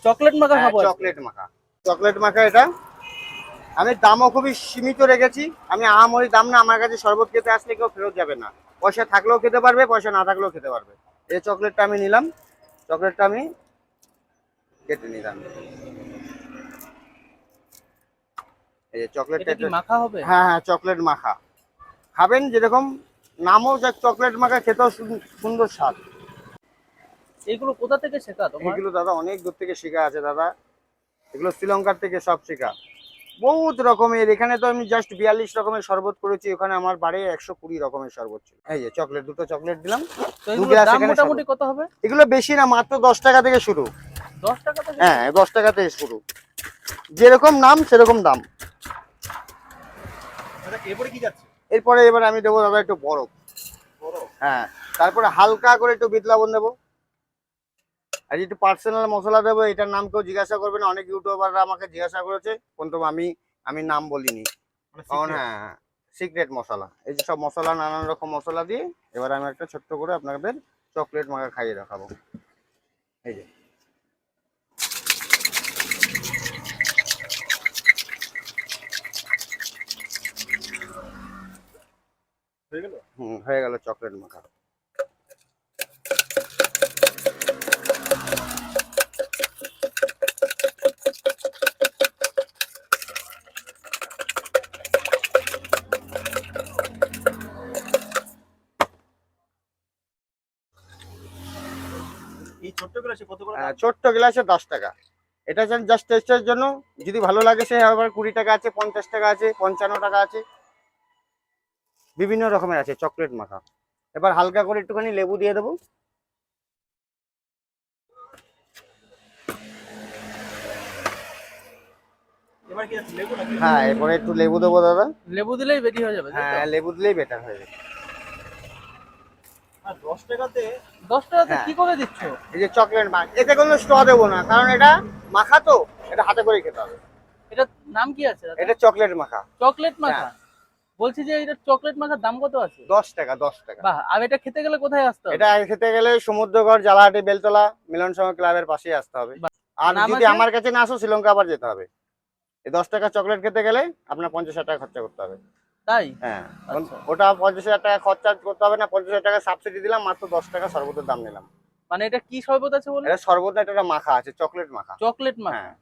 Chocolate মাখা খাবো। Chocolate মাখা, চকলেট মাখা। এটা আমি দামও খুবই সীমিত রেখেছি। আমি আহামরি দাম না, আমার কাছে শরবত খেতে আসলে কেউ ফেরত যাবে না। পয়সা থাকলেও খেতে পারবে, পয়সা না থাকলেও খেতে পারবে। এই চকলেটটা আমি নিলাম, চকলেটটা আমি কেটে নিলাম। এই যে চকলেটটা এটা কি মাখা হবে? হ্যাঁ হ্যাঁ, চকলেট মাখা খাবেন। যেরকম নামও যা চকলেট মাখা, খেতেও সুন্দর স্বাদ। এইগুলো কোথা থেকে শেখা তোমার? এগুলো দাদা অনেক দূর থেকে শেখা আছে দাদা। এগুলো শ্রীলঙ্কার থেকে সব শেখা। বহুত রকমের, এখানে তো আমি জাস্ট 42 রকমের শরবত করেছি, ওখানে আমার বাড়ি 120 রকমের শরবত ছিল। এই যে চকলেট, দুটো চকলেট দিলাম। তো এগুলোর দাম মোটামুটি কত হবে? এগুলো বেশি না, মাত্র 10 টাকা থেকে শুরু। 10 টাকা থেকে? হ্যাঁ, 10 টাকা থেকে শুরু। যেরকম নাম সেরকম দাম। এরপরে কি যাচ্ছে? এবার আমি দেবো দাদা একটু বরফ। হ্যাঁ, তারপরে হালকা করে একটু বিট লবণ দেবো। আর একটু পার্সোনাল মশলা দেবো, এটার নাম কেউ জিজ্ঞাসা করবে না। অনেক ইউটিউবাররা আমাকে জিজ্ঞাসা করেছে, কিন্তু আমি নাম বলিনি। কারণ হ্যাঁ, সিক্রেট মশলা। এই যে সব মশলা, নানান রকম মশলা দিয়ে এবার আমি একটা ছোট্ট করে আপনাদের চকলেট মাখা খাইয়ে দেখাবো। এই যে হয়ে গেল চকলেট মাখা। এই ছোট্ট গ্লাসে কত করে? ছোট্ট গ্লাসে 10 টাকা। এটা জাস্ট টেস্টের জন্য। যদি ভালো লাগে সে আবার 20 টাকা আছে, 50 টাকা আছে, 55 টাকা আছে, বিভিন্ন রকমের আছে চকলেট মাখা। এবার হালকা করে একটুখানি লেবু দিয়ে দেবো। এবার কি যাচ্ছে, লেবু নাকি? হ্যাঁ, এরপরে একটু লেবু দেবো দাদা। লেবু দিলেই বেশি হয়ে যাবে? হ্যাঁ, লেবু দিলেই বেটার হয়ে যাবে। আর 10 টাকাতে 10 টাকাতে হ্যাঁ। কি করে দিচ্ছ? এই যে চকলেট মাখা, এতে কোনো স্ট্র দেবো না, কারণ এটা মাখা তো, এটা হাতে করে খেতে হবে। এটার নাম কি আছে দাদা? এটা চকলেট মাখা। চকলেট মাখা? হ্যাঁ। বলছি যে এটা চকলেট মাখার দাম কত আছে? 10 টাকা, 10 টাকা। বাহ, আর এটা খেতে গেলে কোথায় আসতে হবে? এটা খেতে গেলে সমুদ্রগড়, জালাহাটি, বেলতলা মিলন সংঘ ক্লাবের পাশেই আসতে হবে। বাহ। আর নাম যদি আছে? আমার কাছে না আসো, শ্রীলঙ্কা আবার যেতে হবে। এই 10 টাকা চকলেট খেতে গেলে আপনার 50,000 টাকা খরচা করতে হবে। তাই? হ্যাঁ, আচ্ছা। ওটা 50,000 টাকা খরচা করতে হবে না, 50,000 টাকা সাবসিডি দিলাম, মাত্র 10 টাকা শরবতের দাম নিলাম। মানে এটা কি শরবত আছে বলে? এটা শরবত না, এটা একটা মাখা আছে, চকলেট মাখা। চকলেট মাখা? হ্যাঁ।